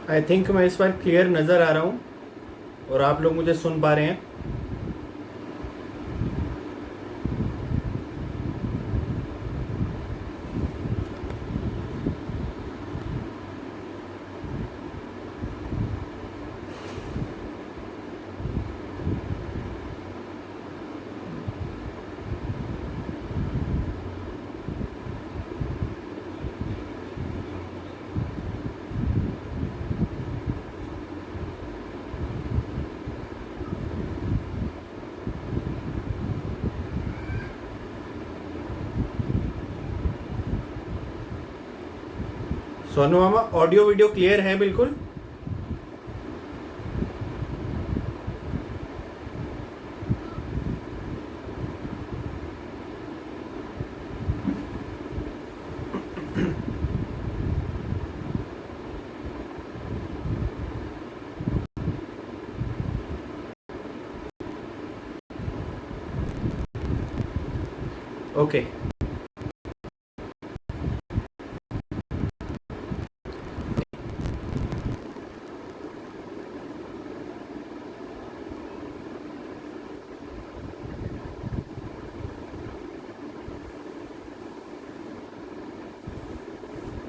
I think मैं इस बार clear नज़र आ रहा हूँ और आप लोग मुझे सुन पा रहे हैं। सोनू मामा, ऑडियो वीडियो क्लियर है बिल्कुल? ओके।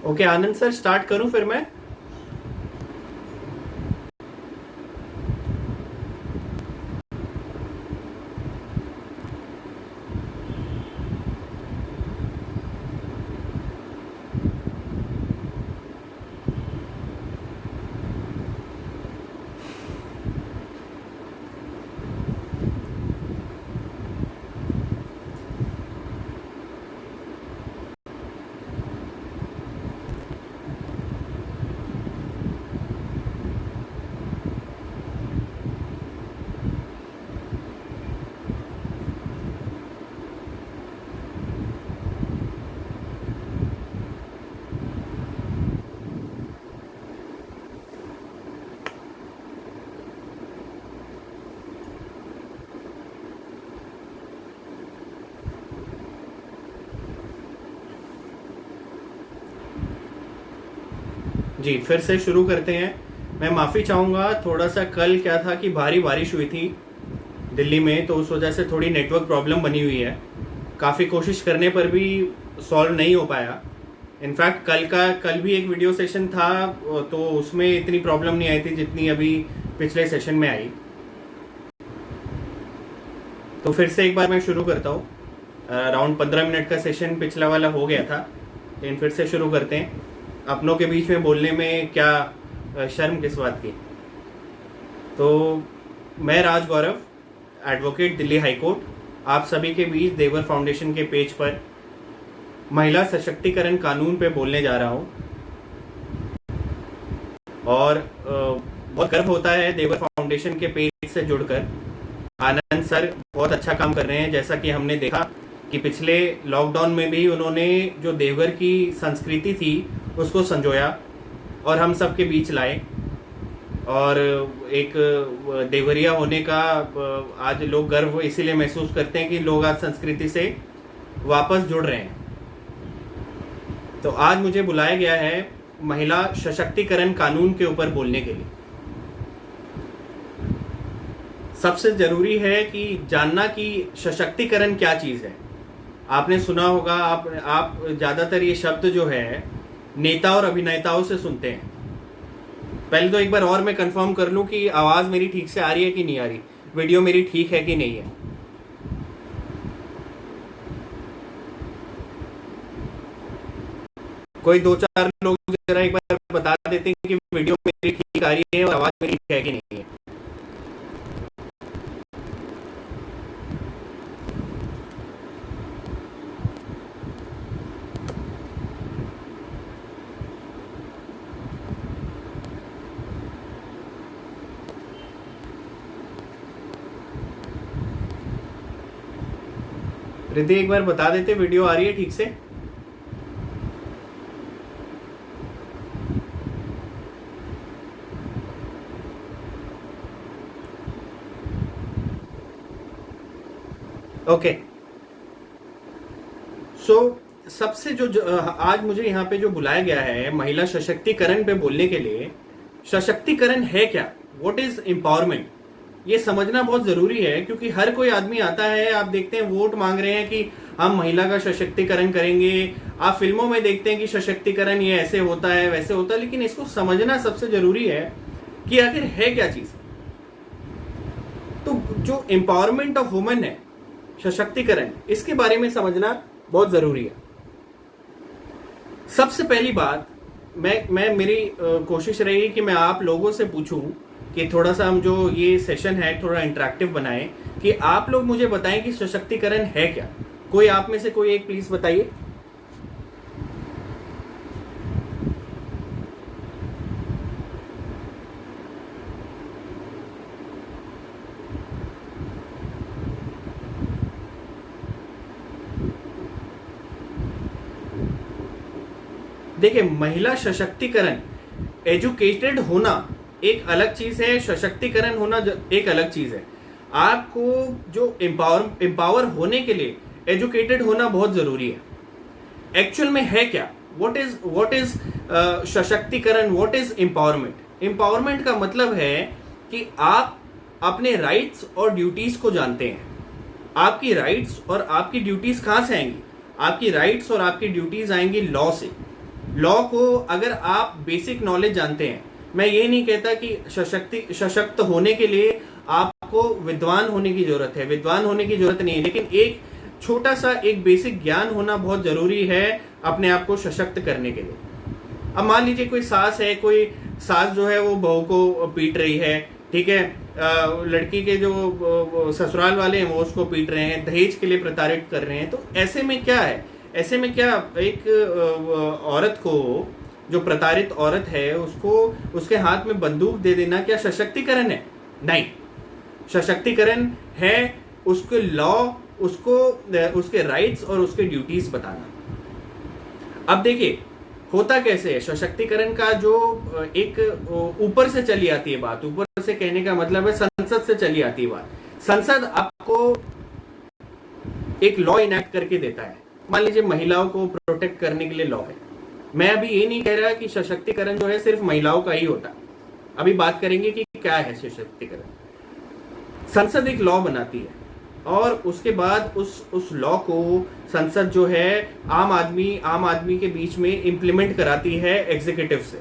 ओके आनंद सर, स्टार्ट करूं फिर मैं? जी, फिर से शुरू करते हैं। मैं माफ़ी चाहूँगा, थोड़ा सा कल क्या था कि भारी बारिश हुई थी दिल्ली में, तो उस वजह से थोड़ी नेटवर्क प्रॉब्लम बनी हुई है। काफ़ी कोशिश करने पर भी सॉल्व नहीं हो पाया। इनफैक्ट कल भी एक वीडियो सेशन था, तो उसमें इतनी प्रॉब्लम नहीं आई थी जितनी अभी पिछले सेशन में आई। तो फिर से एक बार मैं शुरू करता हूँ। अराउंड 15 मिनट का सेशन पिछला वाला हो गया था, लेकिन फिर से शुरू करते हैं। अपनों के बीच में बोलने में क्या शर्म किस बात की। तो मैं राज गौरव, एडवोकेट, दिल्ली हाई कोर्ट, आप सभी के बीच देवर फाउंडेशन के पेज पर महिला सशक्तिकरण कानून पे बोलने जा रहा हूँ। और बहुत गर्व होता है देवर फाउंडेशन के पेज से जुड़कर। आनंद सर बहुत अच्छा काम कर रहे हैं। जैसा कि हमने देखा कि पिछले लॉकडाउन में भी उन्होंने जो देवर की संस्कृति थी उसको संजोया और हम सब के बीच लाए, और एक देवरिया होने का आज लोग गर्व इसीलिए महसूस करते हैं कि लोग आज संस्कृति से वापस जुड़ रहे हैं। तो आज मुझे बुलाया गया है महिला सशक्तिकरण कानून के ऊपर बोलने के लिए। सबसे जरूरी है कि जानना कि सशक्तिकरण क्या चीज है। आपने सुना होगा, आप ज्यादातर ये शब्द जो है नेता और अभिनेताओं से सुनते हैं। पहले तो एक बार और मैं कंफर्म कर लूं कि आवाज मेरी ठीक से आ रही है कि नहीं आ रही, वीडियो मेरी ठीक है कि नहीं है। कोई दो चार लोग जरा एक बार बता देते हैं कि वीडियो मेरी ठीक आ रही है और आवाज मेरी ठीक है कि नहीं है। रिद्धि एक बार बता देते वीडियो आ रही है ठीक से? ओके। सो सबसे जो आज मुझे यहाँ पे जो बुलाया गया है महिला सशक्तिकरण पे बोलने के लिए, सशक्तिकरण है क्या, व्हाट इज एम्पावरमेंट, ये समझना बहुत जरूरी है, क्योंकि हर कोई आदमी आता है, आप देखते हैं वोट मांग रहे हैं कि हम महिला का सशक्तिकरण करेंगे, आप फिल्मों में देखते हैं कि सशक्तिकरण ये ऐसे होता है वैसे होता है, लेकिन इसको समझना सबसे जरूरी है कि आखिर है क्या चीज। तो जो एम्पावरमेंट ऑफ वुमेन है, सशक्तिकरण, इसके बारे में समझना बहुत जरूरी है। सबसे पहली बात, मैं मेरी कोशिश रही कि मैं आप लोगों से पूछूं कि थोड़ा सा हम जो ये सेशन है थोड़ा इंटरेक्टिव बनाएं, कि आप लोग मुझे बताएं कि सशक्तिकरण है क्या। कोई आप में से कोई एक प्लीज बताइए। देखिए, महिला सशक्तिकरण, एजुकेटेड होना एक अलग चीज है, सशक्तिकरण होना एक अलग चीज है। आपको जो एम्पावर होने के लिए एजुकेटेड होना बहुत जरूरी है। एक्चुअल में है क्या, व्हाट इज सशक्तिकरण, व्हाट इज एम्पावरमेंट। एम्पावरमेंट का मतलब है कि आप अपने राइट्स और ड्यूटीज को जानते हैं। आपकी राइट्स और आपकी ड्यूटीज कहां से आएंगी, आपकी राइट्स और आपकी ड्यूटीज आएंगी लॉ से। लॉ को अगर आप बेसिक नॉलेज जानते हैं, मैं ये नहीं कहता कि सशक्त होने के लिए आपको विद्वान होने की जरूरत है, विद्वान होने की जरूरत नहीं है, लेकिन एक छोटा सा एक बेसिक ज्ञान होना बहुत जरूरी है अपने आप को सशक्त करने के लिए। अब मान लीजिए कोई सास है, कोई सास जो है वो बहू को पीट रही है, ठीक है, लड़की के जो ससुराल वाले हैं वो उसको पीट रहे हैं, दहेज के लिए प्रताड़ित कर रहे हैं, तो ऐसे में क्या है, ऐसे में क्या एक औरत को, जो प्रताड़ित औरत है, उसको उसके हाथ में बंदूक दे देना क्या सशक्तिकरण है? नहीं, सशक्तिकरण है उसके लॉ, उसको उसके राइट्स और उसके ड्यूटीज बताना। अब देखिए होता कैसे है सशक्तिकरण का, जो एक ऊपर से चली आती है बात, ऊपर से कहने का मतलब है संसद से चली आती है बात। संसद आपको एक लॉ इनैक्ट करके देता है, मान लीजिए महिलाओं को प्रोटेक्ट करने के लिए लॉ है। मैं अभी ये नहीं कह रहा कि सशक्तिकरण जो है सिर्फ महिलाओं का ही होता, अभी बात करेंगे कि क्या है सशक्तिकरण। संसद एक लॉ बनाती है और उसके बाद उस लॉ को संसद जो है आम आदमी के बीच में इंप्लीमेंट कराती है एग्जीक्यूटिव से।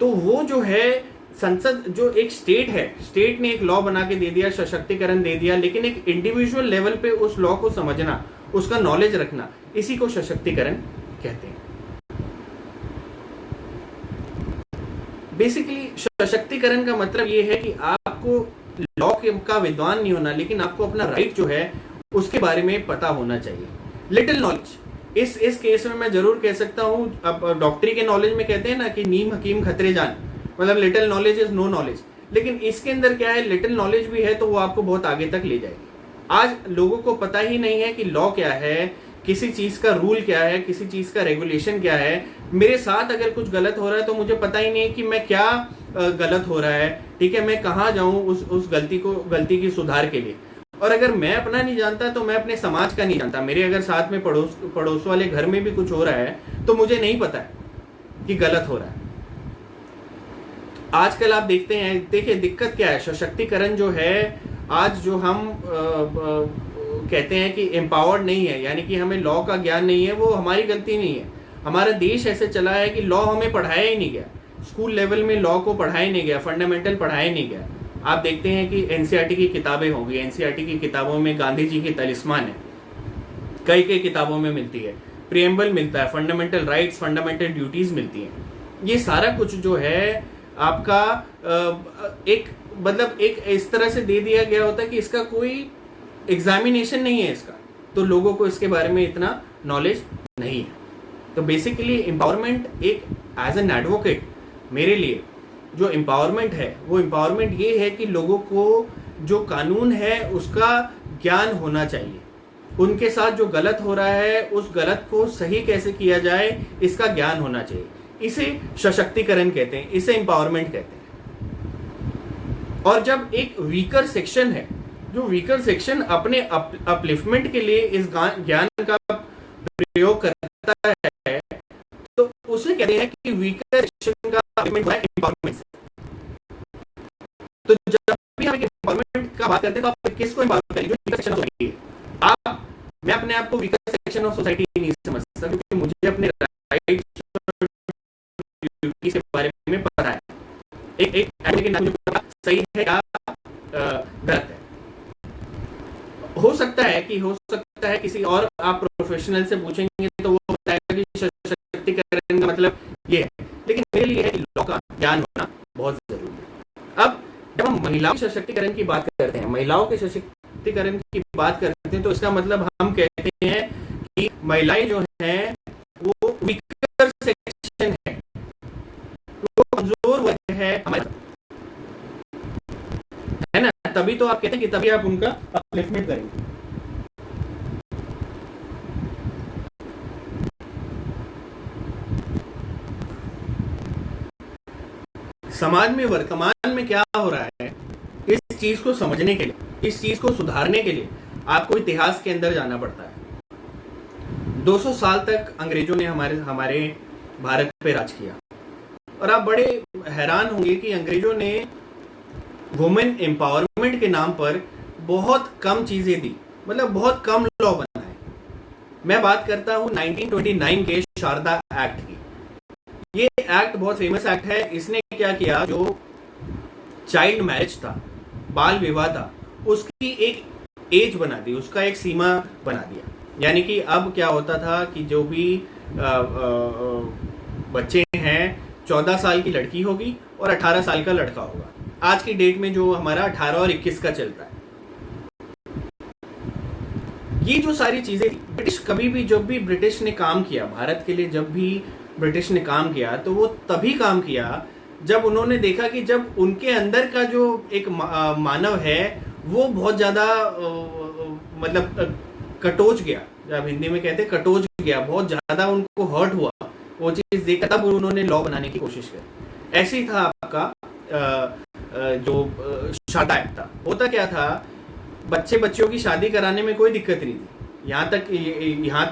तो वो जो है संसद, जो एक स्टेट है, स्टेट ने एक लॉ बना के दे दिया, सशक्तिकरण दे दिया, लेकिन एक इंडिविजुअल लेवल पे उस लॉ को समझना, उसका नॉलेज रखना, इसी को सशक्तिकरण कहते हैं। बेसिकली सशक्तिकरण का मतलब ये है कि आपको लॉ का विद्वान नहीं होना, लेकिन आपको अपना राइट जो है उसके बारे में पता होना चाहिए। लिटिल नॉलेज, इस केस में मैं जरूर कह सकता हूं, अब डॉक्टरी के नॉलेज में कहते हैं ना कि नीम हकीम खतरे जान, मतलब little knowledge is no knowledge, लेकिन इसके अंदर क्या है, लिटिल नॉलेज भी है तो वो आपको बहुत आगे तक ले जाएगी। आज लोगों को पता ही नहीं है कि लॉ क्या है, किसी चीज का रूल क्या है, किसी चीज का रेगुलेशन क्या है। मेरे साथ अगर कुछ गलत हो रहा है तो मुझे पता ही नहीं है कि मैं क्या गलत हो रहा है, ठीक है, मैं कहाँ जाऊं उस गलती की सुधार के लिए। और अगर मैं अपना नहीं जानता तो मैं अपने समाज का नहीं जानता। मेरे अगर साथ में पड़ोस वाले घर में भी कुछ हो रहा है तो मुझे नहीं पता है कि गलत हो रहा है। आजकल आप देखते हैं, देखिए दिक्कत क्या है, सशक्तिकरण जो है आज जो हम कहते हैं कि एम्पावर्ड नहीं है, यानी कि हमें लॉ का ज्ञान नहीं है, वो हमारी गलती नहीं है। हमारा देश ऐसे चला है कि लॉ हमें पढ़ाया ही नहीं गया, स्कूल लेवल में लॉ को पढ़ाया नहीं गया, फंडामेंटल पढ़ाया नहीं गया। आप देखते हैं कि एनसीईआरटी की किताबें होंगी, एनसीईआरटी की किताबों में गांधी जी की तलिस्मान है, कई किताबों में मिलती है, प्रिएम्बल मिलता है, फंडामेंटल राइट्स, फंडामेंटल ड्यूटीज मिलती हैं। ये सारा कुछ जो है आपका एक मतलब एक इस तरह से दे दिया गया होता है कि इसका कोई एग्जामिनेशन नहीं है इसका, तो लोगों को इसके बारे में इतना नॉलेज नहीं है। तो बेसिकली एम्पावरमेंट एक एज एन एडवोकेट मेरे लिए जो एम्पावरमेंट है, वो एम्पावरमेंट ये है कि लोगों को जो कानून है उसका ज्ञान होना चाहिए, उनके साथ जो गलत हो रहा है उस गलत को सही कैसे किया जाए इसका ज्ञान होना चाहिए। इसे सशक्तिकरण कहते हैं, इसे एम्पावरमेंट कहते हैं। और जब एक वीकर सेक्शन है, जो वीकर सेक्शन अपने अपलिफ्टमेंट के लिए इस ज्ञान का प्रयोग करता है, तो उसे कहते हैं कि वीकर सेक्शन का एम्पावरमेंट। का बात करते हैं तो आप किसको एम्पावर करेंगे? जो वीकर सेक्शन ऑफ सोसाइटी है। आप मैं अपने आप को वीकर सेक्शन ऑफ सोसाइटी नहीं समझता, क्योंकि मुझे अपने राइट्स और ड्यूटीज के बारे में पता है। एक मुझे पता सही है क्या गलत है। हो सकता है किसी और आप प्रोफेशनल से पूछेंगे तो वो बताएगा कि सशक्तिकरण का मतलब ये है, लेकिन मेरे लिए है कि लॉ का ज्ञान होना बहुत जरूरी है। अब जब हम महिलाओं के सशक्तिकरण की बात करते हैं, महिलाओं के सशक्तिकरण की बात करते हैं, तो इसका मतलब हम कहते हैं कि महिलाएं जो हैं वो वीकर सेक्शन है, वो कमजोर वर्ग है हमारे, है ना। तभी तो आप कहते हैं कि तभी आप उनका अपलिफ्टमेंट करेंगे। समाज में वर्तमान में क्या हो रहा है, इस चीज को समझने के लिए, इस चीज को सुधारने के लिए आपको इतिहास के अंदर जाना पड़ता है। 200 साल तक अंग्रेजों ने हमारे भारत पे राज किया, और आप बड़े हैरान होंगे कि अंग्रेजों ने वुमेन एम्पावरमेंट के नाम पर बहुत कम चीजें दी, मतलब बहुत कम लॉ बनाए। मैं बात करता हूं 1929 के शारदा एक्ट की। ये एक्ट बहुत फेमस एक्ट है। इसने क्या किया, जो चाइल्ड मैरिज था, बाल विवाह था, उसकी एक एज बना दी, उसका एक सीमा बना दिया। यानी कि अब क्या होता था कि जो भी बच्चे हैं, 14 साल की लड़की होगी और 18 साल का लड़का होगा। आज की डेट में जो हमारा 18 और 21 का चलता है। ये जो सारी चीजें, ब्रिटिश कभी भी, जब भी ब्रिटिश ने काम किया भारत के लिए, जब भी ब्रिटिश ने काम किया, तो वो तभी काम किया जब उन्होंने देखा कि जब उनके अंदर का जो एक मानव है वो बहुत ज्यादा मतलब कटोच गया, जब हिंदी में कहते हैं कटोच गया, बहुत ज्यादा उनको हर्ट हुआ, वो चीज देखा, तब उन्होंने लॉ बनाने की कोशिश करी। ऐसे ही था आपका जो शारदा एक्ट था। होता क्या था, बच्चों की शादी कराने में कोई दिक्कत नहीं थी। यहाँ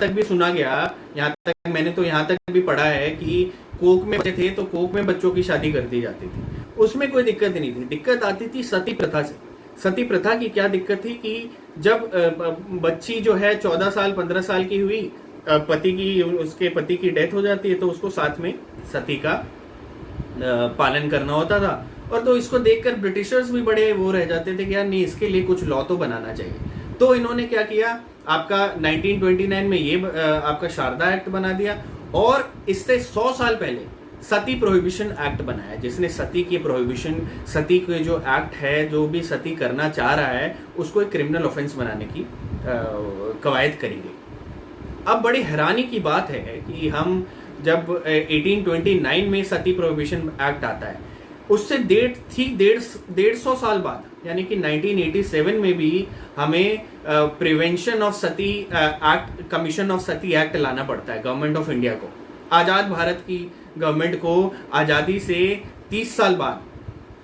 तक भी सुना गया, यहाँ तक मैंने तो यहाँ तक भी पढ़ा है कि कोक में बच्चे थे तो कोक में बच्चों की शादी कर दी जाती थी, उसमें कोई दिक्कत नहीं थी। दिक्कत आती थी सती प्रथा से। सती प्रथा की क्या दिक्कत थी कि जब बच्ची जो है 14 साल 15 साल की हुई, उसके पति की डेथ हो जाती है, तो उसको साथ में सती का पालन करना होता था। और तो इसको देखकर ब्रिटिशर्स भी बड़े वो रह जाते थे कि यार नहीं, इसके लिए कुछ लॉ तो बनाना चाहिए। तो इन्होंने क्या किया, आपका 1929 में ये आपका शारदा एक्ट बना दिया, और इससे 100 साल पहले सती प्रोहिबिशन एक्ट बनाया, जिसने सती की प्रोहिबिशन, सती के जो एक्ट है, जो भी सती करना चाह रहा है उसको एक क्रिमिनल ऑफेंस बनाने की कवायद करी गई। अब बड़ी हैरानी की बात है कि हम जब 1829 में सती प्रोहिबिशन एक्ट आता है, उससे 150 साल बाद, यानी कि 1987 में भी हमें prevention of Sati act, commission of Sati act लाना पड़ता है गवर्नमेंट ऑफ इंडिया को। आजाद भारत की गवर्नमेंट को आजादी से 30 साल बाद,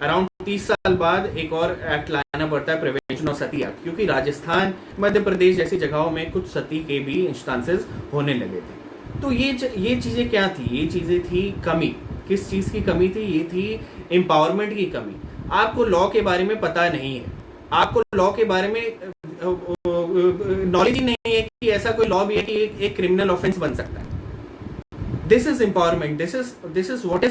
अराउंड 30 साल बाद एक और एक्ट लाना पड़ता है, प्रिवेंशन ऑफ सती एक्ट, क्योंकि राजस्थान, मध्य प्रदेश जैसी जगहों में कुछ सती के भी इंस्टांसेस होने लगे थे। तो ये चीजें क्या थी, ये चीजें थी कमी। किस चीज की कमी थी? ये थी एम्पावरमेंट की कमी। आपको लॉ के बारे में पता नहीं है, आपको लॉ के बारे में नॉलेज ही नहीं है कि ऐसा कोई लॉ भी है कि एक क्रिमिनल ऑफेंस बन सकता है। This is empowerment, this is what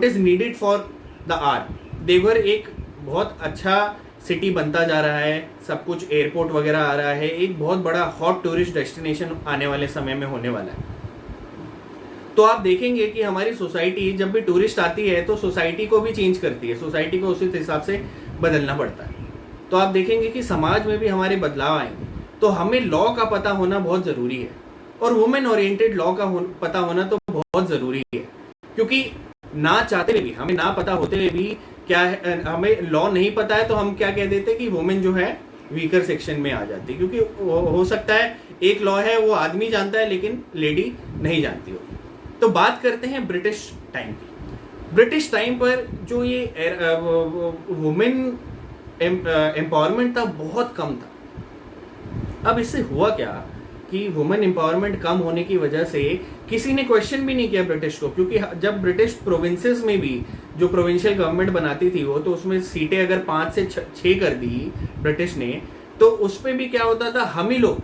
is needed for the hour. Deoghar एक बहुत अच्छा सिटी बनता जा रहा है, सब कुछ एयरपोर्ट वगैरह आ रहा है, एक बहुत बड़ा हॉट टूरिस्ट डेस्टिनेशन आने वाले समय में होने वाला है। तो आप देखेंगे कि हमारी सोसाइटी, जब भी टूरिस्ट आती है तो सोसाइटी को भी चेंज करती है, सोसाइटी को उसी हिसाब से बदलना पड़ता है। तो आप देखेंगे कि समाज में भी हमारे बदलाव आएंगे। तो हमें लॉ का पता होना बहुत ज़रूरी है, और वुमेन ओरिएंटेड लॉ का पता होना तो बहुत ज़रूरी है, क्योंकि ना चाहते हुए भी, हमें ना पता होते हुए भी क्या है, हमें लॉ नहीं पता है तो हम क्या कह देते हैं कि वुमेन जो है वीकर सेक्शन में आ जाती है, क्योंकि हो सकता है एक लॉ है वो आदमी जानता है लेकिन लेडी नहीं जानती होगी। तो बात करते हैं ब्रिटिश टाइम की। ब्रिटिश टाइम पर जो ये वुमेन एम्पावरमेंट था बहुत कम था। अब इससे हुआ क्या कि वुमेन एम्पावरमेंट कम होने की वजह से किसी ने क्वेश्चन भी नहीं किया ब्रिटिश को, क्योंकि जब ब्रिटिश प्रोविंसेस में भी जो प्रोविंशियल गवर्नमेंट बनाती थी वो, तो उसमें सीटें अगर 5 से 6 कर दी ब्रिटिश ने, तो उस पर भी क्या होता था, हम ही लोग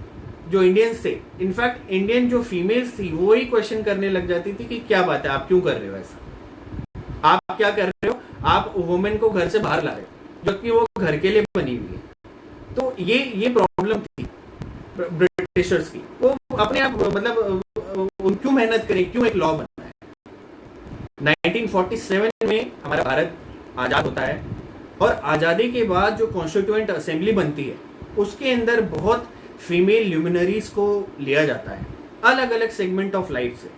जो इंडियंस थे, इनफैक्ट इंडियन जो फीमेल्स थी वो ही क्वेश्चन करने लग जाती थी कि क्या बात है, आप क्यों कर रहे हो ऐसा, आप क्या कर रहे हो, आप वुमेन को घर से बाहर ला रहे हो, जबकि वो घर के लिए बनी हुई है। तो ये प्रॉब्लम थी ब्रिटिशर्स की। वो अपने आप मतलब क्यों मेहनत करें, क्यों एक लॉ बना है। 1947 में हमारा भारत आजाद होता है, और आजादी के बाद जो कॉन्स्टिट्यूएंट असेंबली बनती है उसके अंदर बहुत फीमेल ल्यूमिनरीज को लिया जाता है, अलग अलग सेगमेंट ऑफ लाइफ से,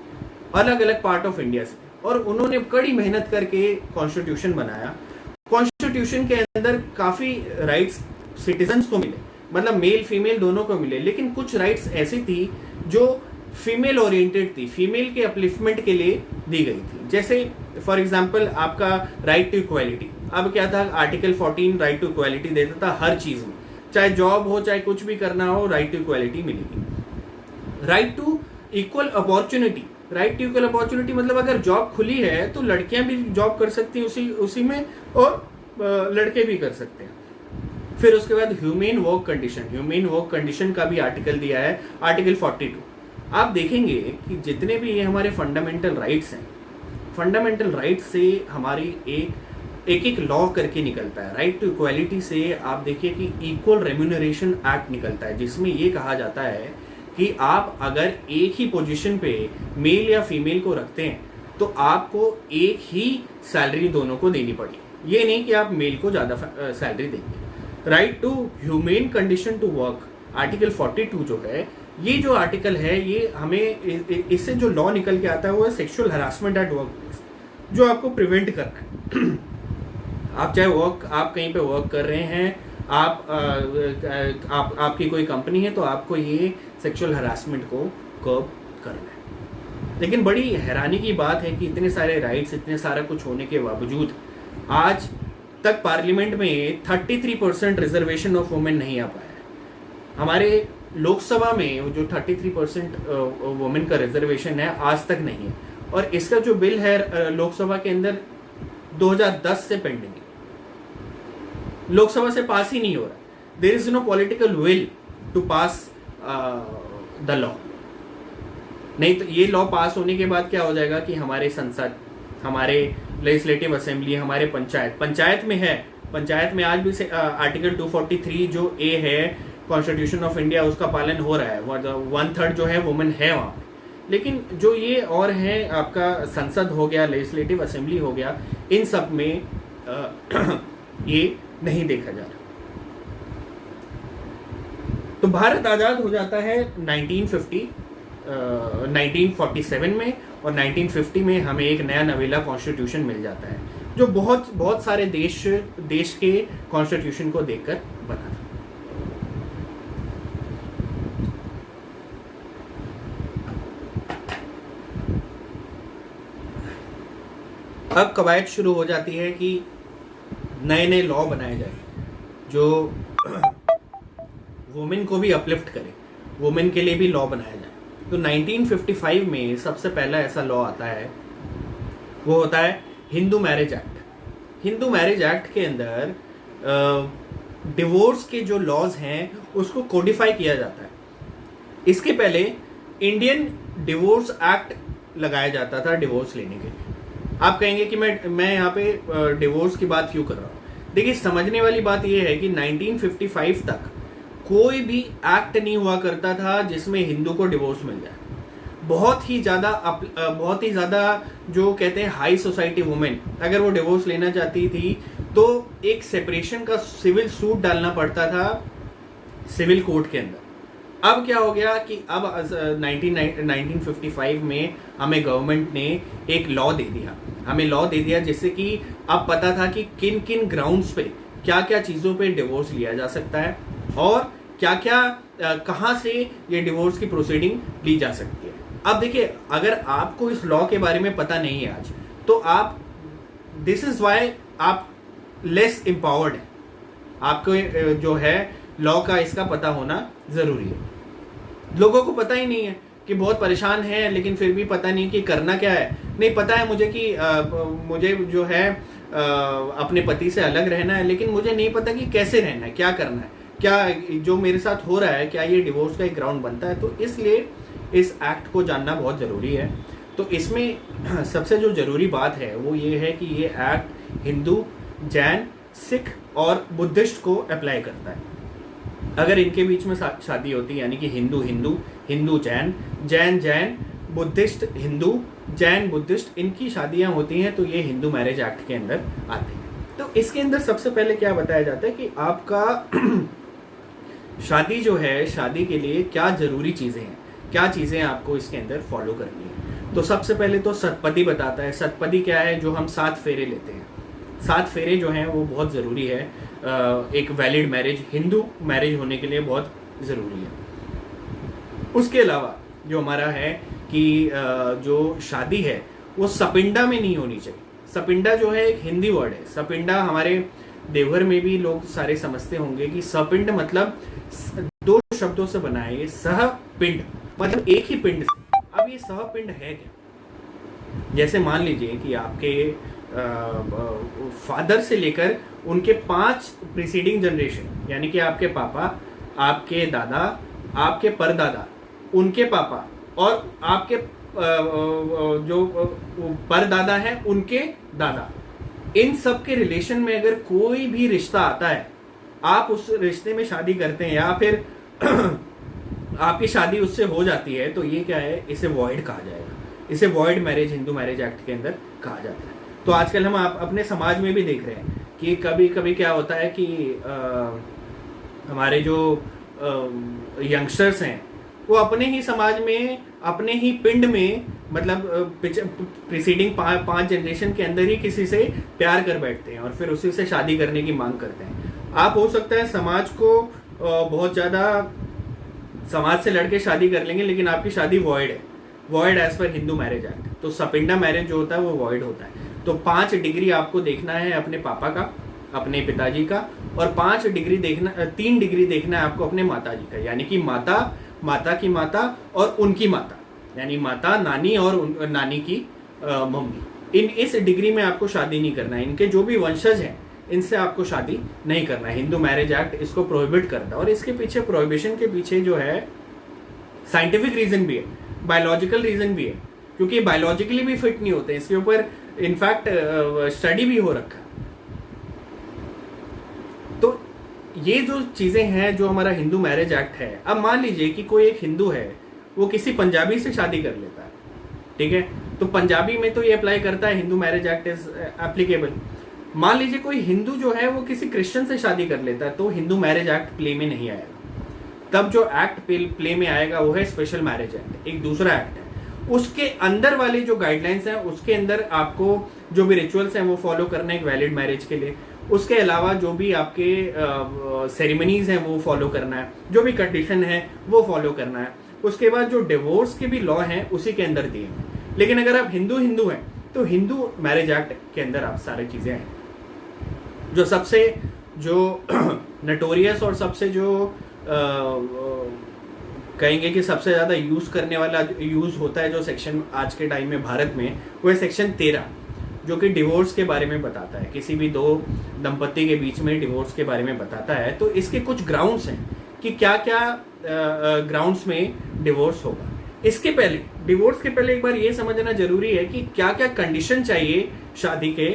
अलग अलग पार्ट ऑफ इंडिया से, और उन्होंने कड़ी मेहनत करके कॉन्स्टिट्यूशन बनाया। कॉन्स्टिट्यूशन के अंदर काफी राइट्स सिटीजन्स को मिले, मतलब मेल फीमेल दोनों को मिले, लेकिन कुछ राइट्स ऐसी थी जो फीमेल ओरिएंटेड थी, फीमेल के अपलिफ्टमेंट के लिए दी गई थी। जैसे फॉर एग्जांपल आपका राइट टू इक्वालिटी, अब क्या था, आर्टिकल 14 राइट टू इक्वालिटी देता था हर चीज में, चाहे जॉब हो चाहे कुछ भी करना हो, राइट टू इक्वालिटी मिलेगी। Right to equal opportunity, right to equal opportunity मतलब अगर जॉब खुली है तो लड़कियां भी जॉब कर सकती हैं उसी में, और लड़के भी कर सकते हैं। फिर उसके बाद humane work condition, humane work condition का भी आर्टिकल दिया है, आर्टिकल 42। आप देखेंगे कि जितने भी ये हमारे फंडामेंटल राइट्स हैं, फंडामेंटल राइट्स से हमारी एक लॉ करके निकलता है। राइट टू इक्वालिटी से आप देखिए कि इक्वल रेम्यूनरेशन एक्ट निकलता है, जिसमें ये कहा जाता है कि आप अगर एक ही पोजीशन पे मेल या फीमेल को रखते हैं तो आपको एक ही सैलरी दोनों को देनी पड़ेगी, ये नहीं कि आप मेल को ज्यादा सैलरी देंगे। Right to humane condition to work, article 42 जो है, ये जो आर्टिकल है ये हमें इससे जो लॉ निकल के आता है वो है sexual harassment at work place, जो आपको प्रिवेंट करना है। आप चाहे आप कहीं पे वर्क कर रहे हैं, आपकी कोई कंपनी है, तो आपको ये सेक्सुअल हरासमेंट को कर्ब करना है। लेकिन बड़ी हैरानी की बात है कि इतने सारे राइट्स, इतने सारा कुछ होने के बावजूद आज तक पार्लियामेंट में 33% रिजर्वेशन ऑफ वुमेन नहीं आ पाया है। हमारे लोकसभा में जो 33% वुमेन का रिजर्वेशन है आज तक नहीं है, और इसका जो बिल है लोकसभा के अंदर 2010 से पेंडिंग है, लोकसभा से पास ही नहीं हो रहा। There is no political will to pass the law. नहीं तो ये लॉ पास होने के बाद क्या हो जाएगा कि हमारे संसद, हमारे लेजिस्लेटिव असेंबली, हमारे पंचायत में है, पंचायत में आज भी आर्टिकल 243 जो ए है कॉन्स्टिट्यूशन ऑफ इंडिया, उसका पालन हो रहा है, 1/3 जो है वुमेन है वहां पे। लेकिन जो ये और है आपका संसद हो गया, लेजिस्लेटिव असेंबली हो गया, इन सब में ये नहीं देखा जा रहा। तो भारत आजाद हो जाता है 1947 में, और 1950 में हमें एक नया नवेला कॉन्स्टिट्यूशन मिल जाता है, जो बहुत सारे देश के कॉन्स्टिट्यूशन को देखकर बना था। अब कवायद शुरू हो जाती है कि नए नए लॉ बनाए जाए जो वुमेन को भी अपलिफ्ट करे, वुमेन के लिए भी लॉ बनाया जाए। तो 1955 में सबसे पहला ऐसा लॉ आता है, वो होता है Hindu marriage act. Hindu marriage act के अंदर डिवोर्स के जो लॉज हैं उसको कोडिफाई किया जाता है। इसके पहले इंडियन डिवोर्स एक्ट लगाया जाता था डिवोर्स लेने के लिए। आप कहेंगे कि मैं यहाँ पे डिवोर्स की बात क्यों कर रहा हूँ। देखिए, समझने वाली बात यह है कि 1955 तक कोई भी एक्ट नहीं हुआ करता था जिसमें हिंदू को डिवोर्स मिल जाए। बहुत ही ज्यादा जो कहते हैं हाई सोसाइटी वुमेन, अगर वो डिवोर्स लेना चाहती थी तो एक सेपरेशन का सिविल सूट डालना पड़ता था सिविल कोर्ट के अंदर। अब क्या हो गया कि अब 1955 में हमें गवर्नमेंट ने एक लॉ दे दिया, जिससे कि अब पता था कि किन किन ग्राउंड्स पे क्या क्या चीजों पे डिवोर्स लिया जा सकता है, और क्या क्या कहां से ये डिवोर्स की प्रोसीडिंग ली जा सकती है। अब देखिए, अगर आपको इस लॉ के बारे में पता नहीं है आज, तो आप, दिस इज वाई आप लेस एम्पावर्ड है। आपको जो है लॉ का इसका पता होना जरूरी है। लोगों को पता ही नहीं है। कि बहुत परेशान है लेकिन फिर भी पता नहीं कि करना क्या है। नहीं, पता है मुझे कि मुझे जो है अपने पति से अलग रहना है, लेकिन मुझे नहीं पता कि कैसे रहना है, क्या करना है, क्या जो मेरे साथ हो रहा है क्या ये डिवोर्स का एक ग्राउंड बनता है। तो इसलिए इस एक्ट को जानना बहुत ज़रूरी है। तो इसमें सबसे जो ज़रूरी बात है वो ये है कि ये एक्ट हिंदू, जैन, सिख और बुद्धिस्ट को अप्लाई करता है। अगर इनके बीच में शादी होती है, यानी कि हिंदू हिंदू, हिंदू जैन, जैन जैन, बुद्धिस्ट हिंदू, जैन बुद्धिस्ट, इनकी शादियां होती हैं तो ये हिंदू मैरिज एक्ट के अंदर आते हैं। तो इसके अंदर सबसे पहले क्या बताया जाता है कि आपका शादी जो है, शादी के लिए क्या जरूरी चीजें हैं, क्या चीजें आपको इसके अंदर फॉलो करनी है। तो सबसे पहले तो सतपदी बताता है। सतपदी क्या है? जो हम 7 फेरे लेते हैं। 7 फेरे जो हैं वो बहुत ज़रूरी है, एक वैलिड मैरिज, हिंदू मैरिज होने के लिए बहुत ज़रूरी है। उसके अलावा जो हमारा है कि जो शादी है वो सपिंडा में नहीं होनी चाहिए। सपिंडा जो है एक हिंदी वर्ड है। सपिंडा हमारे देवघर में भी लोग सारे समझते होंगे कि सपिंड मतलब 2 शब्दों से बना है। ये सहपिंड मतलब एक ही पिंड से। अब ये सहपिंड है क्या? जैसे मान लीजिए कि आपके फादर से लेकर उनके 5 प्रीसीडिंग जनरेशन, यानी कि आपके पापा, आपके दादा, आपके परदादा, उनके पापा और आपके जो परदादा है उनके दादा, इन सब के रिलेशन में अगर कोई भी रिश्ता आता है, आप उस रिश्ते में शादी करते हैं या फिर आपकी शादी उससे हो जाती है, तो ये क्या है? इसे वॉइड कहा जाएगा। इसे void marriage Hindu marriage act के अंदर कहा जाता है। तो आजकल हम अपने समाज में भी देख रहे हैं कि कभी कभी क्या होता है कि हमारे जो यंगस्टर्स हैं वो अपने ही समाज में, अपने ही पिंड में, मतलब प्रीसीडिंग 5 जनरेशन के अंदर ही किसी से प्यार कर बैठते हैं और फिर उसी से शादी करने की मांग करते हैं। आप हो सकता है समाज को बहुत ज़्यादा समाज से लड़के शादी कर लेंगे, लेकिन आपकी शादी वॉइड है, void as per Hindu marriage act. तो सपिंडा मैरिज जो होता है वो वॉइड होता है। तो 5 डिग्री आपको देखना है अपने पापा का, अपने पिताजी का, और 5 डिग्री देखना, 3 डिग्री देखना है आपको अपने माताजी का, यानी कि माता, माता की माता और उनकी माता, यानी माता, नानी और नानी की मम्मी। इस डिग्री में आपको शादी नहीं करना है। इनके जो भी वंशज हैं इनसे आपको शादी नहीं करना है। हिंदू मैरिज एक्ट इसको प्रोहिबिट करता है। और इसके पीछे, प्रोहिबिशन के पीछे जो है साइंटिफिक रीजन भी है, बायोलॉजिकल रीजन भी है, क्योंकि बायोलॉजिकली भी फिट नहीं होते। इसके ऊपर इनफैक्ट स्टडी भी हो रखा है। तो ये जो चीजें हैं जो हमारा हिंदू मैरिज एक्ट है, अब मान लीजिए कि कोई एक हिंदू है, वो किसी पंजाबी से शादी कर लेता है, ठीक है, तो पंजाबी में तो ये अप्लाई करता है, Hindu marriage act is applicable. मान लीजिए कोई हिंदू जो है वो किसी क्रिश्चियन से शादी कर लेता है, तो हिंदू मैरिज एक्ट प्ले में नहीं आएगा। तब जो एक्ट प्ले में आएगा वो है स्पेशल मैरिज एक्ट, एक दूसरा एक्ट है। उसके अंदर वाले जो गाइडलाइंस हैं उसके अंदर आपको जो भी रिचुअल्स हैं वो फॉलो करना है एक वैलिड मैरिज के लिए। उसके अलावा जो भी आपके सेरेमनीज हैं वो फॉलो करना है, जो भी कंडीशन है वो फॉलो करना है। उसके बाद जो डिवोर्स के भी लॉ हैं उसी के अंदर दिए हैं। लेकिन अगर आप हिंदू हैं तो हिंदू मैरिज एक्ट के अंदर आप सारी चीजें हैं। जो सबसे जो नटोरियस और सबसे जो कहेंगे कि सबसे ज्यादा यूज होता है जो सेक्शन आज के टाइम में भारत में, वो है सेक्शन 13, जो कि डिवोर्स के बारे में बताता है। किसी भी 2 दंपत्ति के बीच में डिवोर्स के बारे में बताता है। तो इसके कुछ ग्राउंड्स हैं कि क्या क्या ग्राउंड्स में डिवोर्स होगा। इसके पहले, डिवोर्स के पहले एक बार ये समझना जरूरी है कि क्या क्या कंडीशन चाहिए शादी के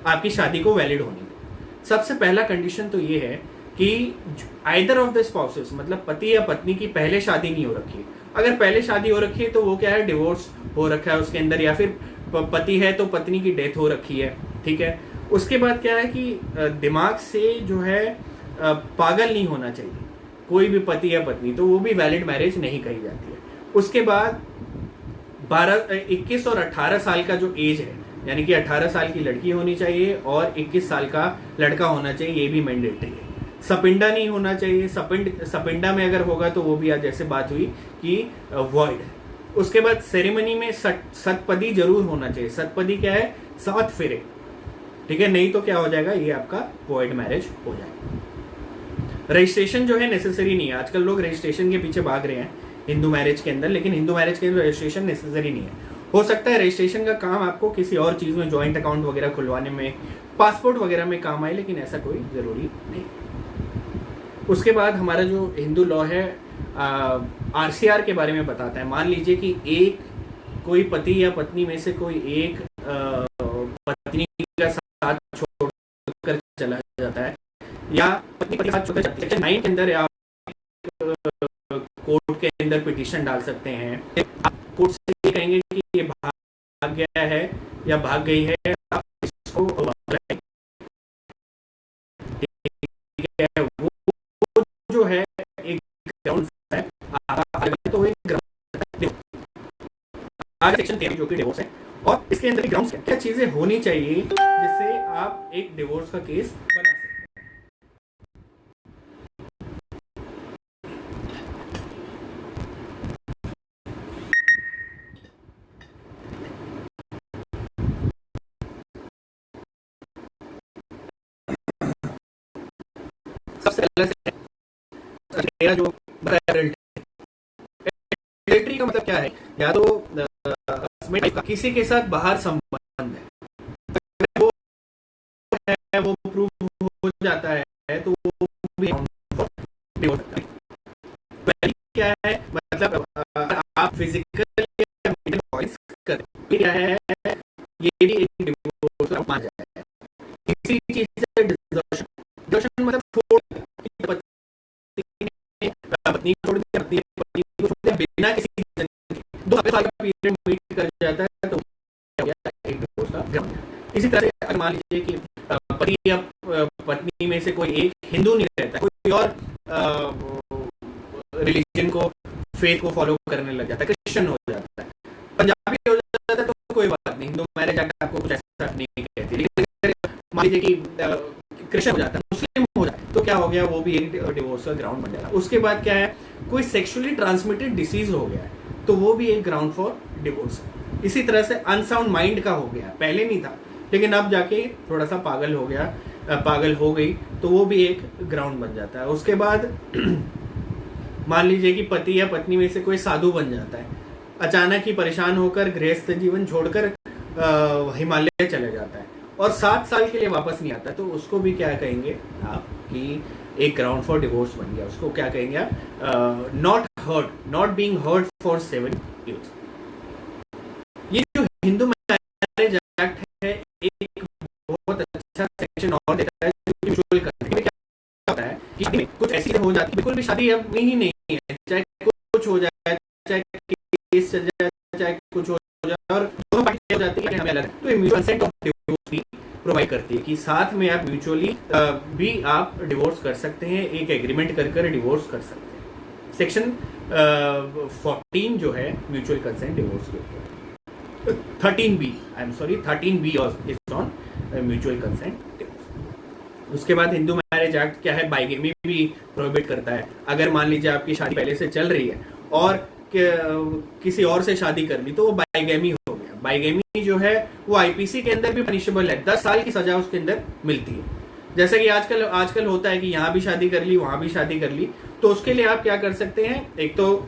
आपकी शादी को वैलिड होने के। सबसे पहला कंडीशन तो ये है कि आइदर ऑफ द स्पाउसेस, मतलब पति या पत्नी की पहले शादी नहीं हो रखी है। अगर पहले शादी हो रखी है तो वो क्या है, डिवोर्स हो रखा है उसके अंदर, या फिर पति है तो पत्नी की डेथ हो रखी है, ठीक है। उसके बाद क्या है कि दिमाग से जो है पागल नहीं होना चाहिए कोई भी पति या पत्नी, तो वो भी वैलिड मैरिज नहीं कही जाती है। उसके बाद 21 और 18 साल का जो एज है, यानी कि 18 साल की लड़की होनी चाहिए और 21 साल का लड़का होना चाहिए, ये भी मैंडेटरी है। सपिंडा नहीं होना चाहिए। सपिंडा में अगर होगा तो वो भी आज जैसे बात हुई कि वॉइड है। उसके बाद सेरेमनी में सतपदी जरूर होना चाहिए। सतपदी क्या है? 7 फेरे, ठीक है, नहीं तो क्या हो जाएगा, ये आपका वॉइड मैरिज हो जाएगा। रजिस्ट्रेशन जो है नेसेसरी नहीं है। आजकल लोग रजिस्ट्रेशन के पीछे भाग रहे हैं हिंदू मैरिज के अंदर, लेकिन हिंदू मैरिज के अंदर रजिस्ट्रेशन नेसेसरी नहीं है। हो सकता है रजिस्ट्रेशन का काम आपको किसी और चीज़ में, जॉइंट अकाउंट वगैरह खुलवाने में, पासपोर्ट वगैरह में काम आए, लेकिन ऐसा कोई ज़रूरी नहीं। उसके बाद हमारा जो हिंदू लॉ है आरसीआर के बारे में बताता है। मान लीजिए कि एक कोई पति या पत्नी में से कोई एक पत्नी का साथ छोड़कर चला जाता है, या पत्नी के साथ छोड़कर जाती है, सेक्शन 9 के अंदर आप कोर्ट के अंदर पिटीशन डाल सकते हैं। आप कोर्ट से ये कहेंगे कि ये भाग गया है या भाग गई है, आप इसको वो जो है एक ग्राउंड है, तो एक ग्राउंड आज सेक्शन 13 जो कि डिवोर्स है, और इसके अंदर ग्राउंड्स क्या चीजें होनी चाहिए जिससे आप एक डिवोर्स का केस बना सकते हैं। सबसे पहले जो एडल्ट्री का मतलब क्या है, या तो किसी के साथ बाहर संबंध है, वो है वो प्रूव हो जाता है तो वो भी क्या है, मतलब आप फिजिकल या मेंटल वॉइस कर क्या है, ये भी एक डिवोर्स माना जाता है। किसी चीज से डिसोसिएशन मतलब पत्नी छोड़ दी, पत्नी को छोड़ दिया बिना किसी 2 साल का पीरियड मीट कर जाता है, तो एक डिवोर्स का ग्राउंड। इसी तरह से अगर मान लीजिए कि पति या पत्नी में से कोई एक हिंदू नहीं रहता, कोई और रिलीजन को, फेथ को फॉलो करने लग जाता है, क्रिश्चियन हो जाता है, पंजाबी हो जाता है, तो कोई बात नहीं, हिंदू मैरिज एक्ट आपको कुछ ऐसा नहीं कहती। लेकिन मान लीजिए कि क्रिश्चियन हो जाता है, मुस्लिम हो जाता है, तो क्या हो गया, वो भी एक डिवोर्स का ग्राउंड बन जाएगा। उसके बाद क्या है, कोई सेक्सुअली ट्रांसमिटेड डिसीज हो गया है, तो वो भी एक ग्राउंड फॉर डिवोर्स है। इसी तरह से अनसाउंड माइंड का हो गया, पहले नहीं था लेकिन अब जाके थोड़ा सा पागल हो गया, पागल हो गई, तो वो भी एक ग्राउंड बन जाता है। उसके बाद मान लीजिए कि पति या पत्नी में से कोई साधु बन जाता है, अचानक ही परेशान होकर गृहस्थ जीवन छोड़कर हिमालय चले जाता है और 7 साल के लिए वापस नहीं आता, तो उसको भी क्या कहेंगे आप कि एक ग्राउंड फॉर डिवोर्स बन गया। उसको क्या कहेंगे आप, not being heard for 7 years। ये जो हिंदू मैरिज एक्ट है, एक बहुत अच्छा सेक्शन और देता है जो म्यूचुअल कंसेंट में क्या होता है कि कुछ ऐसी हो जाती है, बिल्कुल भी शादी अब नहीं है, चाहे कुछ हो जाए, चाहे केस चल जाए, चाहे कुछ हो जाए, और दोनों पार्टी हो जाती है हमें अलग, तो म्यूचुअल कंसेंट ऑफ डिवोर्स भी प्रोवाइड करती है कि साथ में आप म्यूचुअली भी आप डिवोर्स कर सकते हैं, एक एग्रीमेंट कर डिवोर्स कर सकते हैं। सेक्शन 14 जो है म्यूचुअल कंसेंट डिवोर्स के ऊपर, 13B is on mutual consent. उसके बाद हिंदू मैरिज एक्ट क्या है, बाइगेमी भी प्रोहिबिट करता है। अगर मान लीजिए आपकी शादी पहले से चल रही है और किसी और से शादी कर ली, तो वो बाइगेमी हो गया। बाइगेमी जो है वो आईपीसी के अंदर भी पनिशेबल है, 10 साल की सजा उसके अंदर मिलती है। जैसे कि आजकल होता है कि यहाँ भी शादी कर ली, वहां भी शादी कर ली, तो उसके लिए आप क्या कर सकते हैं, एक तो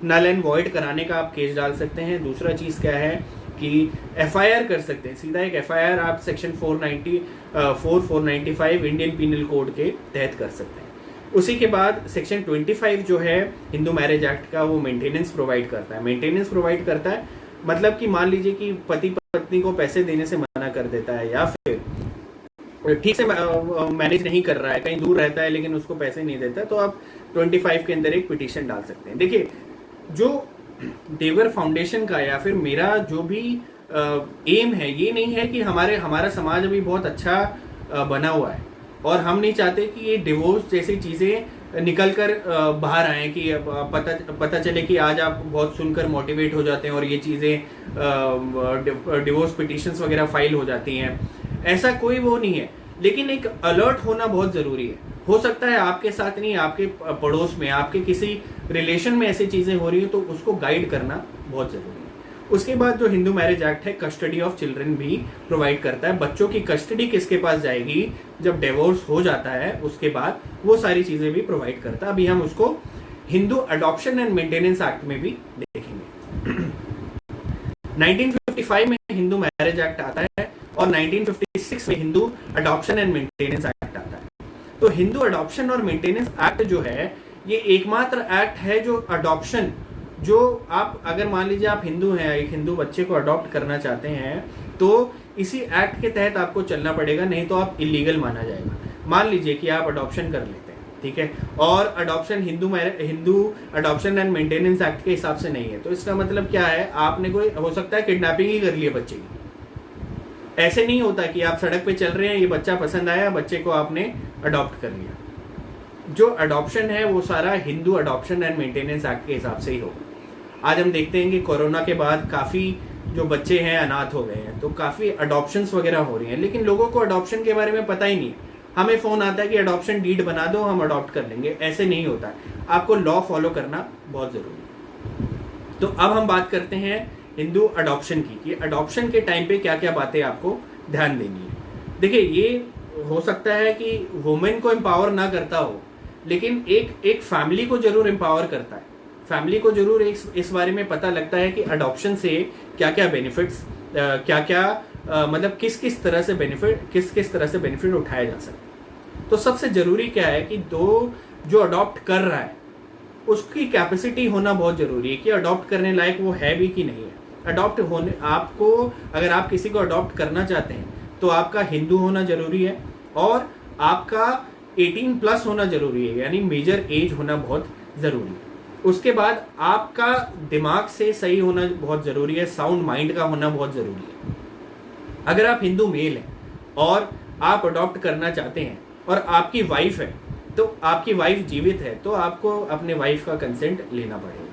नल एंड वॉइड कराने का आप केस डाल सकते हैं। दूसरा चीज क्या है कि एफआईआर कर सकते हैं, सीधा एक एफआईआर आप सेक्शन 495 इंडियन पीनल कोड के तहत कर सकते हैं। उसी के बाद सेक्शन 25 जो है हिंदू मैरिज एक्ट का, वो मेंटेनेंस प्रोवाइड करता है। मतलब कि मान लीजिए कि पति पत्नी को पैसे देने से मना कर देता है, या फिर ठीक से मैनेज नहीं कर रहा है, कहीं दूर रहता है लेकिन उसको पैसे नहीं देता, तो आप 25 के अंदर एक पिटीशन डाल सकते हैं। देखिए, जो देवर फाउंडेशन का या फिर मेरा जो भी एम है, ये नहीं है कि हमारा समाज अभी बहुत अच्छा बना हुआ है और हम नहीं चाहते कि ये डिवोर्स जैसी चीज़ें निकल कर बाहर आए, कि पता चले कि आज आप बहुत सुनकर मोटिवेट हो जाते हैं और ये चीज़ें डिवोर्स पिटीशंस वगैरह फाइल हो जाती हैं। ऐसा कोई वो नहीं है, लेकिन एक अलर्ट होना बहुत ज़रूरी है। हो सकता है आपके साथ नहीं, आपके पड़ोस में, आपके किसी रिलेशन में ऐसी चीज़ें हो रही हो, तो उसको गाइड करना बहुत ज़रूरी है। उसके बाद जो हिंदू मैरिज एक्ट है, कस्टडी ऑफ चिल्ड्रन भी प्रोवाइड करता है। बच्चों की कस्टडी किसके पास जाएगी जब डिवोर्स हो जाता है, उसके बाद वो सारी चीज़ें भी प्रोवाइड करता है। अभी हम उसको Hindu adoption and maintenance act में भी देखेंगे। 1955 में हिंदू मैरिज एक्ट आता है और 1956 में Hindu adoption and maintenance act आता है। तो हिंदू अडॉप्शन और मेंटेनेंस एक्ट जो है ये एकमात्र एक्ट है जो अडॉप्शन, जो आप अगर मान लीजिए आप हिंदू हैं, एक हिंदू बच्चे को अडॉप्ट करना चाहते हैं तो इसी एक्ट के तहत आपको चलना पड़ेगा, नहीं तो आप इलीगल माना जाएगा। मान लीजिए कि आप अडॉप्शन कर लेते हैं, ठीक है, और adoption Hindu adoption and maintenance act के हिसाब से नहीं है, तो इसका मतलब क्या है, आपने कोई हो सकता है किडनैपिंग ही कर ली है बच्चे की। ऐसे नहीं होता कि आप सड़क पे चल रहे हैं, ये बच्चा पसंद आया, बच्चे को आपने अडॉप्ट कर लिया। जो अडॉप्शन है वो सारा Hindu adoption and maintenance act के हिसाब से ही होगा। आज हम देखते हैं कि कोरोना के बाद काफी जो बच्चे हैं अनाथ हो गए हैं, तो काफी अडॉप्शंस वगैरह हो रही हैं, लेकिन लोगों को अडॉप्शन के बारे में पता ही नहीं है। हमें फोन आता है कि अडॉप्शन डीड बना दो, हम अडॉप्ट कर लेंगे, ऐसे नहीं होता है। आपको लॉ फॉलो करना बहुत जरूरी है। तो अब हम बात करते हैं हिंदू अडॉप्शन की, कि अडॉप्शन के टाइम पे क्या क्या बातें आपको ध्यान देनी है। देखिए, ये हो सकता है कि वुमेन को एम्पावर ना करता हो, लेकिन एक फैमिली को जरूर एम्पावर करता है। फैमिली को जरूर इस बारे में पता लगता है कि अडॉप्शन से क्या क्या बेनिफिट्स, क्या क्या मतलब किस किस तरह से बेनिफिट उठाया जा सकता है। तो सबसे जरूरी क्या है कि जो अडॉप्ट कर रहा है उसकी कैपेसिटी होना बहुत जरूरी है, कि अडॉप्ट करने लायक वो है भी कि नहीं है। अडॉप्ट होने आपको, अगर आप किसी को अडॉप्ट करना चाहते हैं तो आपका हिंदू होना जरूरी है और आपका 18 प्लस होना जरूरी है, यानी मेजर एज होना बहुत जरूरी है। उसके बाद आपका दिमाग से सही होना बहुत जरूरी है, साउंड माइंड का होना बहुत जरूरी है। अगर आप हिंदू मेल हैं और आप अडॉप्ट करना चाहते हैं और आपकी वाइफ है, तो आपकी वाइफ जीवित है, तो आपको अपने वाइफ का कंसेंट लेना पड़ेगा।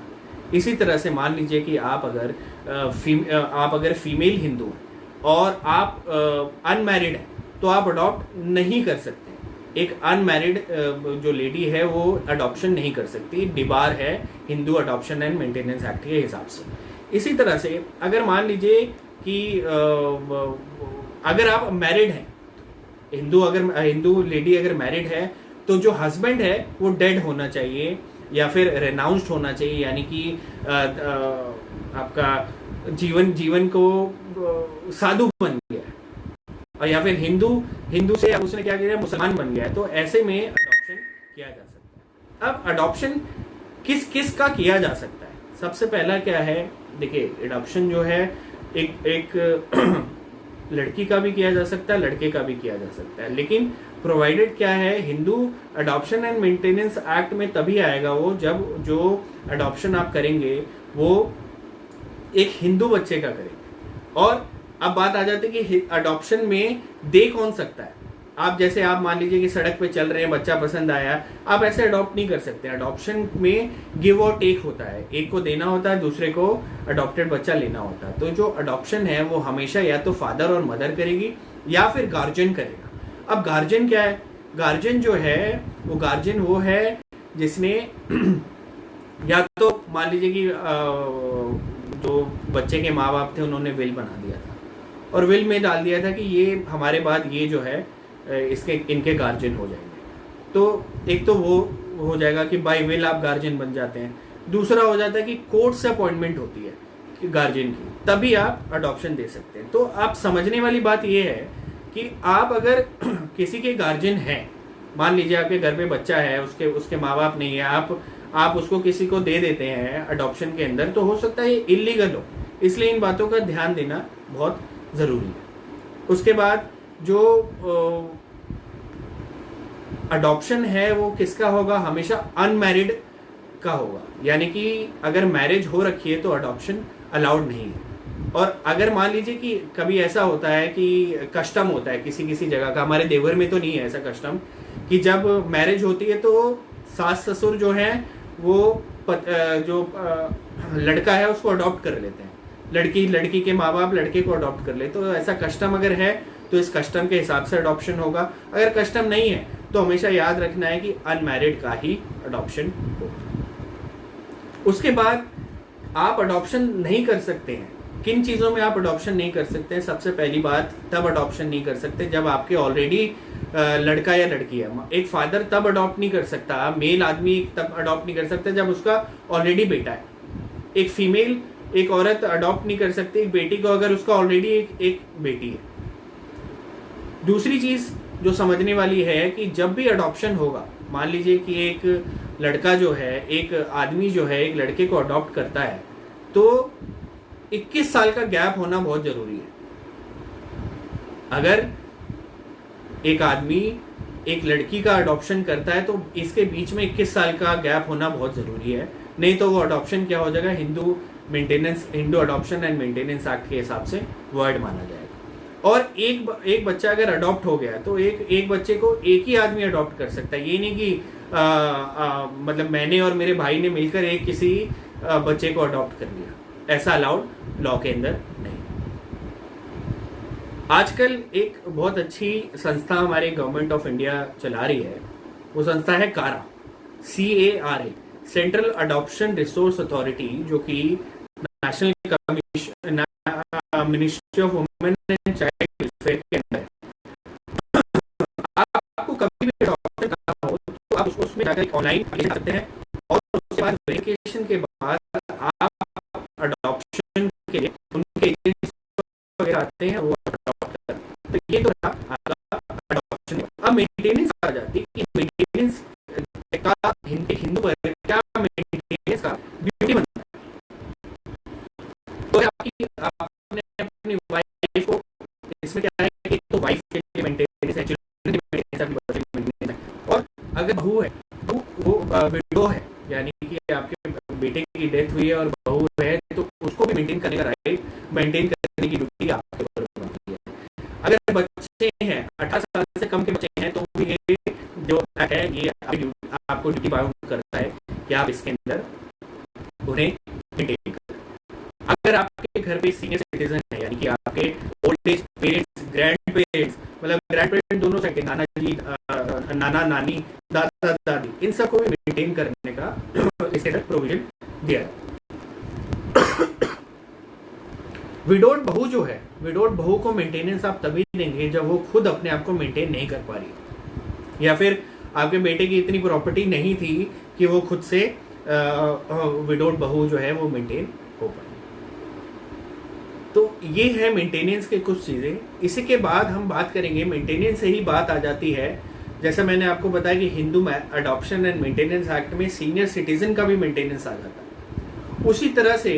इसी तरह से मान लीजिए कि आप अगर फीमेल हिंदू हैं और आप अनमैरिड हैं, तो आप अडॉप्ट नहीं कर सकते। एक अनमैरिड जो लेडी है वो अडॉप्शन नहीं कर सकती, डिबार है Hindu adoption and maintenance act के हिसाब से। इसी तरह से अगर मान लीजिए कि अगर आप मैरिड हैं, हिंदू लेडी अगर मैरिड है, तो जो हस्बैंड है वो डेड होना चाहिए या फिर रेनाउंस्ड होना चाहिए, यानी कि आपका जीवन को साधु बन गया है, और या फिर हिंदू से उसने क्या किया, मुसलमान बन गया है, तो ऐसे में अडॉप्शन किया जा सकता है। अब अडॉप्शन किस का किया जा सकता है? सबसे पहला क्या है, देखिए, अडॉप्शन जो है एक लड़की का भी किया जा सकता है, लड़के का भी किया जा सकता है, लेकिन प्रोवाइडेड क्या है, Hindu adoption and maintenance act में तभी आएगा वो जब जो अडॉप्शन आप करेंगे वो एक हिंदू बच्चे का करेंगे। और अब बात आ जाती है कि अडॉप्शन में दे कौन सकता है। आप मान लीजिए कि सड़क पे चल रहे हैं, बच्चा पसंद आया, आप ऐसे अडॉप्ट नहीं कर सकते। अडॉप्शन में गिव और टेक होता है, एक को देना होता है, दूसरे को अडॉप्टेड बच्चा लेना होता है। तो जो अडॉप्शन है वो हमेशा या तो फादर और मदर करेगी या फिर गार्जियन करेगा। अब गार्जियन क्या है? गार्जियन जो है वो है जिसने या तो मान लीजिए कि जो बच्चे के माँ बाप थे उन्होंने विल बना दिया था और विल में डाल दिया था कि ये हमारे बाद ये जो है इनके गार्जियन हो जाएंगे। तो एक तो वो हो जाएगा कि बाय विल आप गार्जियन बन जाते हैं। दूसरा हो जाता है कि कोर्ट से अपॉइंटमेंट होती है गार्जियन की, तभी आप अडॉप्शन दे सकते हैं। तो आप समझने वाली बात ये है कि आप अगर किसी के गार्जियन हैं, मान लीजिए आपके घर पे बच्चा है, उसके माँ बाप नहीं है, आप उसको किसी को दे देते हैं अडॉप्शन के अंदर, तो हो सकता है ये इलीगल हो। इसलिए इन बातों का ध्यान देना बहुत ज़रूरी है। उसके बाद जो अडॉप्शन है वो किसका होगा? हमेशा अनमैरिड का होगा, यानी कि अगर मैरिज हो रखी है तो अडॉप्शन अलाउड नहीं है। और अगर मान लीजिए कि कभी ऐसा होता है कि कस्टम होता है किसी जगह का, हमारे देवर में तो नहीं है ऐसा कस्टम, कि जब मैरिज होती है तो सास ससुर जो है वो जो लड़का है उसको अडॉप्ट कर लेते हैं, लड़की के माँ बाप लड़के को अडॉप्ट कर ले। तो ऐसा कस्टम अगर है तो इस कस्टम के हिसाब से अडॉप्शन होगा। अगर कस्टम नहीं है तो हमेशा याद रखना है कि अनमैरिड का ही अडॉप्शन होगा। उसके बाद आप अडॉप्शन नहीं कर सकते हैं। किन चीज़ों में आप अडॉप्शन नहीं कर सकते हैं? सबसे पहली बात, तब अडॉप्शन नहीं कर सकते जब आपके ऑलरेडी लड़का या लड़की है। एक फादर तब अडॉप्ट नहीं कर सकता, मेल आदमी तब अडॉप्ट नहीं कर सकता जब उसका ऑलरेडी बेटा है। एक फीमेल, एक औरत अडॉप्ट नहीं कर सकती एक बेटी को अगर उसका ऑलरेडी एक बेटी है। दूसरी चीज जो समझने वाली है कि जब भी अडॉप्शन होगा, मान लीजिए कि एक लड़का जो है, एक आदमी जो है एक लड़के को अडॉप्ट करता है, तो 21 साल का गैप होना बहुत जरूरी है। अगर एक आदमी एक लड़की का अडॉप्शन करता है तो इसके बीच में 21 साल का गैप होना बहुत जरूरी है, नहीं तो वो अडॉप्शन क्या हो जाएगा, Hindu adoption and maintenance act के हिसाब से वर्ड माना जाएगा। और एक बच्चा अगर अडॉप्ट हो गया तो एक बच्चे को एक ही आदमी अडॉप्ट कर सकता है। ये नहीं कि मतलब मैंने और मेरे भाई ने मिलकर एक किसी बच्चे को अडॉप्ट कर लिया, ऐसा अलाउड लॉ के अंदर नहीं। आजकल एक बहुत अच्छी संस्था हमारे गवर्नमेंट ऑफ इंडिया चला रही है, वो संस्था है कारा, CARA, central adoption resource authority, जो कि national ministry of women and child welfare के अंदर है। आपको कभी भी अडॉप्शन करना हो तो आप उसमें जाकर ऑनलाइन ले सकते हैं और उसके बाद वेरिफिकेशन के बाद आप अडॉप्शन के लिए उनके एजेंट्स वगैरह आते हैं, वो अडॉप्ट करते हैं। तो ये तो आपका अडॉप्शन। अब मेंटेनेंस आ जाती है कि मेंटेनेंस का हिंदू पर क्या मेंटेनेंस का ड्यूटी बनता है। तो आपने अपनी वाइफ को, इसमें क्या है कि तो वाइफ के लिए मेंटेनेंस है, चिल्ड्रन के मेंटेनेंस है, और अगर बहू है तो वो विडो है, यानी कि आपके बेटे की डेथ हुई है और बहू है, तो उसको भी मेंटेन करने का राइट, मेंटेन करने की ड्यूटी आपके ऊपर बनती है। अगर बच्चे हैं, 18 साल से कम के बच्चे हैं, तो ये जो एक्ट है ये आपको ड्यूटी बाउंड करता है कि आप इसके अंदर उन्हें मेंटेन करें। अगर आपके घर पे सीनियर सिटीजन है, यानी कि आपके old age parents, grand parents, मतलब ग्रैंड पेरेंट्स दोनों से, नाना जी, नाना नानी, दादा दादी, इन सबको भी मेंटेन करने का इसके अंदर प्रोविजन दिया है। विडोड बहू जो है, विडोड बहू को मेंटेनेंस आप तभी देंगे जब वो खुद अपने आप को मेंटेन नहीं कर पा रही है, या फिर आपके बेटे की इतनी प्रॉपर्टी नहीं थी कि वो खुद से विडोड बहू जो है वो मेंटेन हो पाए। तो ये है मेंटेनेंस के कुछ चीजें। इसी के बाद हम बात करेंगे, मेंटेनेंस से ही बात आ जाती है, जैसे मैंने आपको बताया कि Hindu adoption and maintenance act में सीनियर सिटीजन का भी मेंटेनेंस आ जाता है। उसी तरह से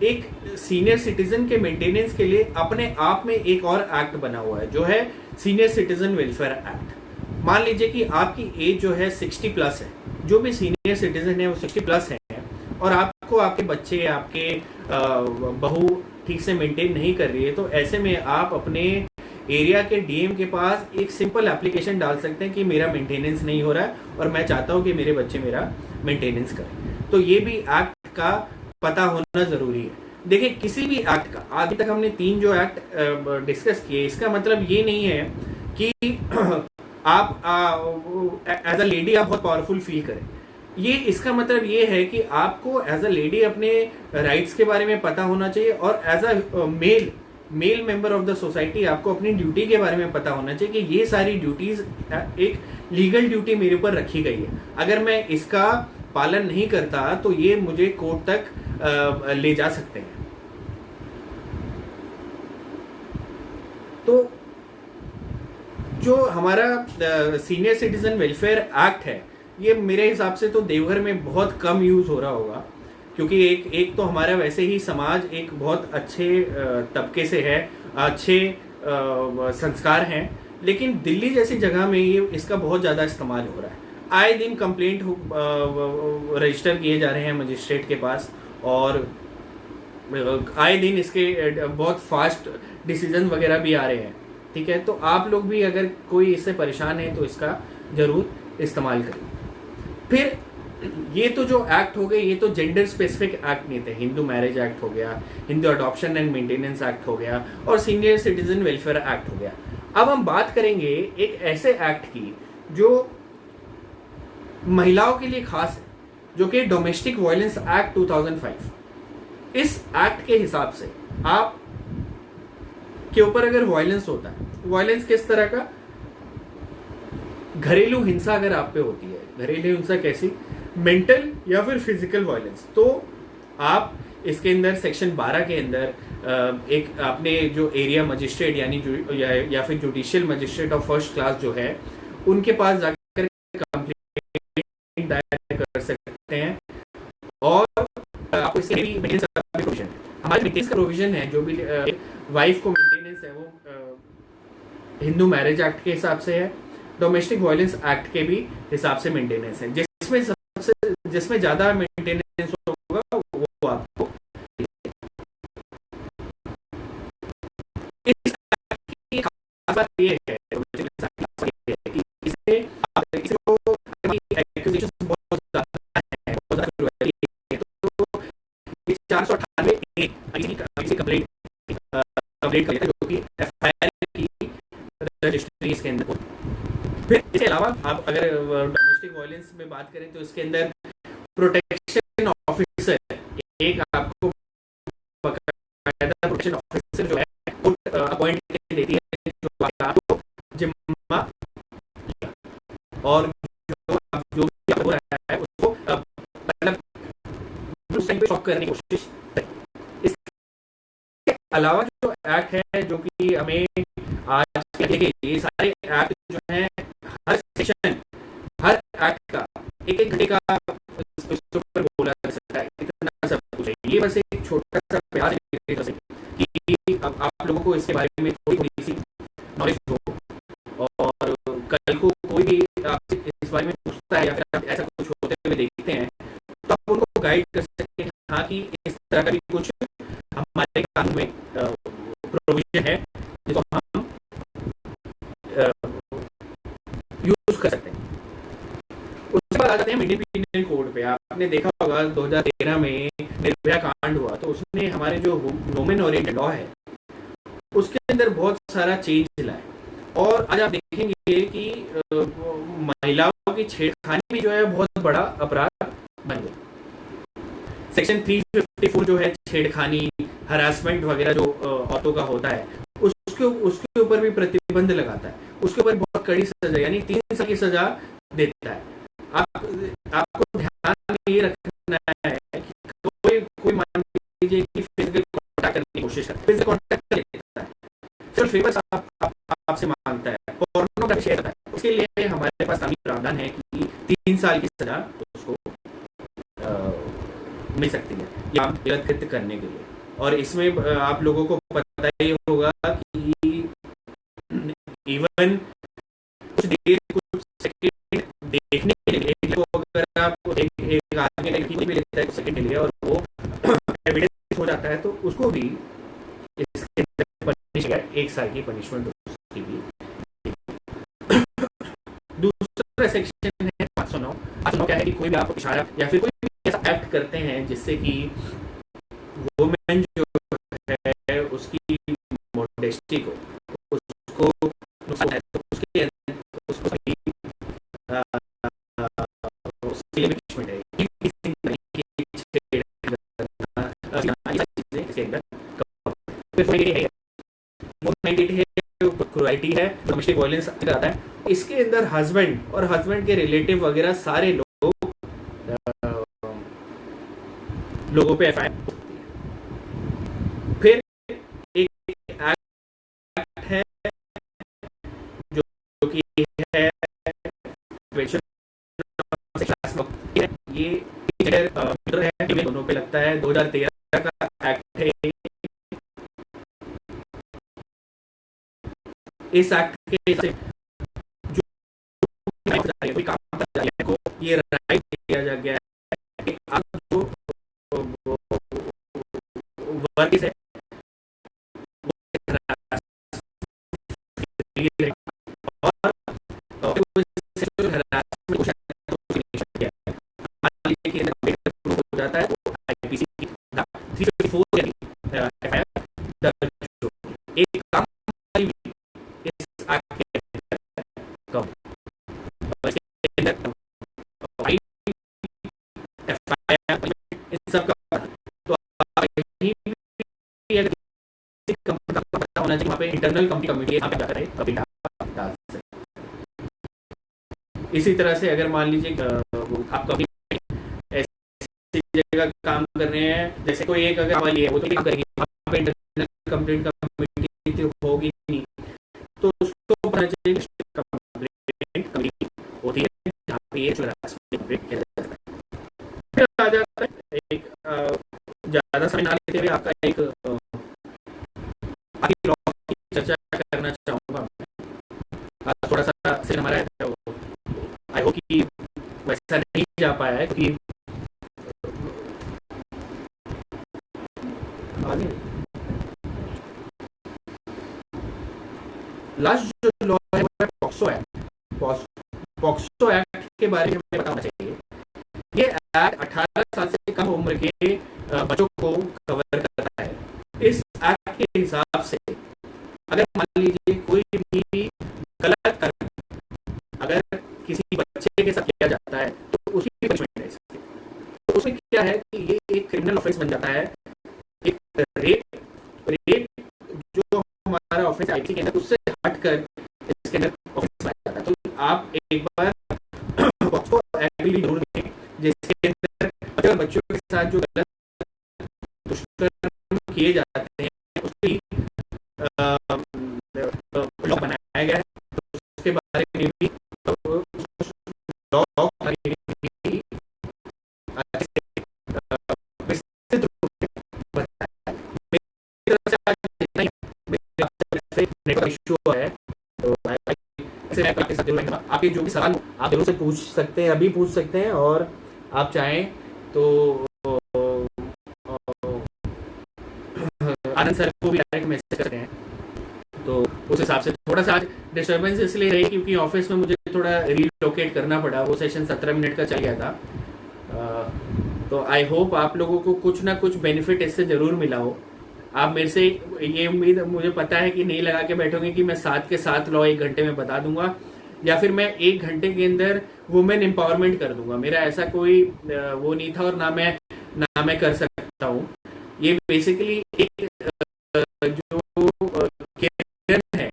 एक सीनियर सिटीजन के मेंटेनेंस के लिए अपने आप में एक और एक्ट बना हुआ है, जो है सीनियर सिटीजन वेलफेयर एक्ट। मान लीजिए कि आपकी एज जो है 60 प्लस है, जो भी सीनियर सिटीजन है वो 60 प्लस है, और आपको आपके बच्चे, आपके बहू ठीक से मेंटेन नहीं कर रही है, तो ऐसे में आप अपने एरिया के डीएम के पास एक सिंपल एप्लीकेशन डाल सकते हैं कि मेरा मेंटेनेंस नहीं हो रहा है और मैं चाहता हूं कि मेरे बच्चे मेरा मेंटेनेंस करें। तो ये भी एक्ट का पता होना जरूरी है। देखिए, किसी भी एक्ट का, अभी तक हमने 3 जो एक्ट डिस्कस किए, इसका मतलब ये नहीं है कि आप एज अ लेडी आप बहुत पावरफुल फील करें। ये इसका मतलब ये है कि आपको एज अ लेडी अपने राइट्स के बारे में पता होना चाहिए, और as a male member of the society आपको अपनी ड्यूटी के बारे में पता होना चाहिए कि ये सारी ड्यूटीज एक लीगल ड्यूटी मेरे ऊपर रखी गई है। अगर मैं इसका पालन नहीं करता तो ये मुझे कोर्ट तक ले जा सकते हैं। तो जो हमारा सीनियर सिटीजन वेलफेयर एक्ट है, ये मेरे हिसाब से तो देवघर में बहुत कम यूज हो रहा होगा, क्योंकि एक तो हमारा वैसे ही समाज एक बहुत अच्छे तबके से है, अच्छे संस्कार हैं, लेकिन दिल्ली जैसी जगह में ये इसका बहुत ज़्यादा इस्तेमाल हो रहा है। आए दिन कंप्लेंट रजिस्टर किए जा रहे हैं मजिस्ट्रेट के पास, और आए दिन इसके बहुत फास्ट डिसीजन वगैरह भी आ रहे हैं। ठीक है, तो आप लोग भी अगर कोई इससे परेशान है तो इसका जरूर इस्तेमाल करें। फिर ये तो जो एक्ट हो गए, ये तो जेंडर स्पेसिफिक एक्ट नहीं थे। हिंदू मैरिज एक्ट हो गया, Hindu adoption and maintenance act हो गया, और सीनियर सिटीजन वेलफेयर एक्ट हो गया। अब हम बात करेंगे एक ऐसे एक्ट की जो महिलाओं के लिए खास है, जो कि डोमेस्टिक वायलेंस एक्ट 2005। इस एक्ट के हिसाब से आप के ऊपर अगर वायलेंस होता है, वायलेंस किस तरह का, घरेलू हिंसा अगर आप पे होती है, घरेलू हिंसा कैसी, मेंटल या फिर फिजिकल वायलेंस, तो आप इसके अंदर सेक्शन 12 के अंदर एक आपने जो एरिया मजिस्ट्रेट यानी या फिर judicial magistrate of first class जो है उनके पास जाकर कंप्लेंट दायर कर सकते हैं। और आपको इसके लिए मेंटेनेंस का भी प्रोविजन है। हमारे मेंटेनेंस का प्रोविजन है, जो भी वाइफ को मेंटेनेंस है वो हिंदू मैरिज एक्ट के हिसाब से है, डोमेस्टिक वायलेंस एक्ट के भी हिसाब से मेंटेनेंस है। जिसमें ज्यादा मेंटेनेंस होगा वो आपको इस की खास बात ये है कि इससे एक्यूजेशन बहुत ज्यादा है, बहुत ज्यादा क्रूएलिटी है। तो ये 498 कंप्लेंट कर लेते हैं, जो कि एफआईआर की रजिस्ट्री इसके अंदर। फिर इसके अलावा आप अगर डोमेस्टिक वायलेंस में बात करें तो इसके अंदर प्रोटेक्शन ऑफिसर, एक आपको प्रोटेक्शन ऑफिसर जो है वो अपॉइंट देती है, जो आपको जिम्मा और जो भी हो रहा है उसको मतलब उस टाइम पे स्टॉप करने की कोशिश करें। इसके अलावा जो एक्ट है जो कि हमें आज के ये सारे एक्ट जो हैं, हर सेक्शन हर एक्ट का एक घंटे का ऊपर बोला जा सकता है, इतना सब कुछ है। ये बस एक छोटा सा प्रयास है कि आप लोगों को इसके बारे में थोड़ी सी नॉलेज हो, और कल को कोई भी आपसे इस बारे में पूछता है या फिर आप ऐसा कुछ होते हुए देखते हैं तो आप उनको गाइड कर सकते हैं। हाँ, कि इस तरह का भी कुछ हमारे कानून में प्रोविजन है जिसको हम यूज कर सकते हैं। उसके बाद आ जाते हैं इंडियन पीनल कोड पे। आपने देखा होगा 2013 में निर्भया कांड हुआ, तो उसने हमारे जो वुमेन ओरिएंटेड लॉ है उसके अंदर बहुत सारा चेंज लाया। और आज आप देखेंगे कि महिलाओं की छेड़खानी भी जो है बहुत बड़ा अपराध बन गया। सेक्शन 354 जो है छेड़खानी, हरासमेंट वगैरह जो औरतों का होता है, उसके ऊपर भी प्रतिबंध लगाता है, उसके ऊपर बहुत कड़ी सजा यानी 3 साल की सजा देता है। आपको ध्यान ये रखना है कि कोई मान लीजिए कि फिजिकल कांटेक्ट करने की कोशिश करता है, फिजिकल कांटेक्ट लेता है, सिर्फ फेवर्स आपसे मांगता है, पोर्नोग्राफी शेयर करता है, उसके लिए हमारे पास कानूनी प्रावधान है कि 3 साल की सजा उसको मिल सकती है या गलत कृत्य करने के लिए। और इसमें आप लोगों को पता ही होगा कि इवन कुछ देर कुछ सेकंड देखने के लिए अगर आप एक आदमी लड़की भी लेता है कुछ सेकंड के लिए और वो एविडेंस हो जाता है तो उसको भी इसके पनिश है, 1 साल की पनिशमेंट उसकी भी। दूसरा सेक्शन है 509। 509 क्या है कि कोई भी आपको इशारा या फिर कोई भी ऐसा एक्ट करते हैं जिससे कि वुमेन जो है उसकी मोडेस्टी को उसको नुकसान है, तो उसके उसके लिए पनिशमेंट है। किसी तरीके की इसके अंदर फिर क्रूएल्टी है, डोमेस्टिक वायलेंस आता है। इसके अंदर हस्बैंड और हस्बैंड के रिलेटिव वगैरह सारे लोगों पे एफआईआर होती है। फिर एक एक्ट है जो कि है ये दोनों पे लगता है। 2013 का एक्ट है। इस एक्ट के से जो कोई काम को ये राइट दिया जा गया है कि आप जो वर्ग है हो जाता है तो आईपीसी 354 एक काम इस एक्ट के कम इन सब का तो होना चाहिए। वहाँ पे इंटरनल कमिटी यहाँ पे जाकर इसी तरह से अगर मान लीजिए आप कभी ऐसी जगह काम कर रहे हैं, जैसे कोई एक अगर वाली है वो तो करेगी, वहाँ पे इंटरनल कंप्लेंट कमेटी होगी नहीं, तो उसको पता चाहिए कंप्लेंट कमेटी होती है जहाँ पे ये कंप्लेंट किया जाता है। फिर आ जाता है एक ज़्यादा समय ना लेते हुए आपका एक आगे लॉ की चर्चा करना चाहूँगा। थोड़ा सा से हमारा आई होप कि वैसा नहीं जा पाया है क्योंकि लास्ट जो लॉ है वो पॉक्सो एक्ट। पॉक्सो एक्ट के बारे में हमें बताना चाहिए। ये एक्ट 18 साल से कम उम्र के बच्चों को कवर करता है। इस एक्ट के हिसाब से अगर मान लीजिए कोई भी गलत कर्म अगर किसी बच्चे के साथ किया जाता है तो उसकी पनिशमेंट है। तो उसमें क्या है कि ये एक क्रिमिनल ऑफेंस बन जाता है। एक रेप जो हमारा ऑफेंस आईपीसी के अंदर उससे हटकर इसके अंदर ऑफेंस बन जाता है। तो आप एक बार पॉक्सो एक्ट भी जरूर देखें जिसके अंदर बच्चों के साथ जो गलत दुष्कर्म किए जाते हैं उसकी लॉ बनाया गया है। तो उसके बारे में भी लॉ इशू है। तो आपके साथ जरूर आपके जो भी सवाल आप जरूर से पूछ सकते हैं, अभी पूछ सकते हैं, और आप चाहें तो आनंद सर को भी डायरेक्ट मैसेज करते हैं। तो उस हिसाब से थोड़ा सा आज डिस्टर्बेंस इसलिए रही क्योंकि ऑफिस में मुझे थोड़ा रिलोकेट करना पड़ा। वो सेशन 17 मिनट का चल गया था। तो आई होप आप लोगों को कुछ ना कुछ बेनिफिट इससे ज़रूर मिला हो। आप मेरे से ये उम्मीद, मुझे पता है कि नहीं लगा के बैठोगे कि मैं 7 के 7 लॉ 1 घंटे में बता दूंगा या फिर मैं 1 घंटे के अंदर वुमेन एम्पावरमेंट कर दूंगा। मेरा ऐसा कोई वो नहीं था और ना मैं कर सकता हूँ। ये बेसिकली एक जो किरण है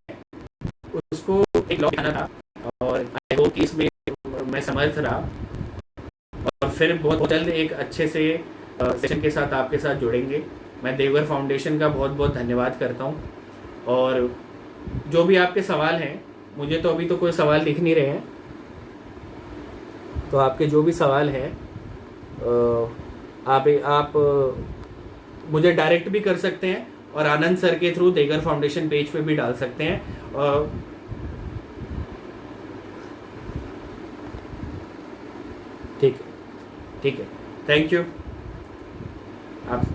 उसको एक लॉ आना था और आई होप कि इसमें मैं समर्थ रहा। और फिर बहुत जल्द एक अच्छे से सेशन के साथ आपके साथ जुड़ेंगे। मैं देवघर फाउंडेशन का बहुत बहुत धन्यवाद करता हूँ। और जो भी आपके सवाल हैं, मुझे तो अभी तो कोई सवाल दिख नहीं रहे हैं, तो आपके जो भी सवाल हैं आप मुझे डायरेक्ट भी कर सकते हैं और आनंद सर के थ्रू देवघर फाउंडेशन पेज पे भी डाल सकते हैं। ठीक है, थैंक यू। आप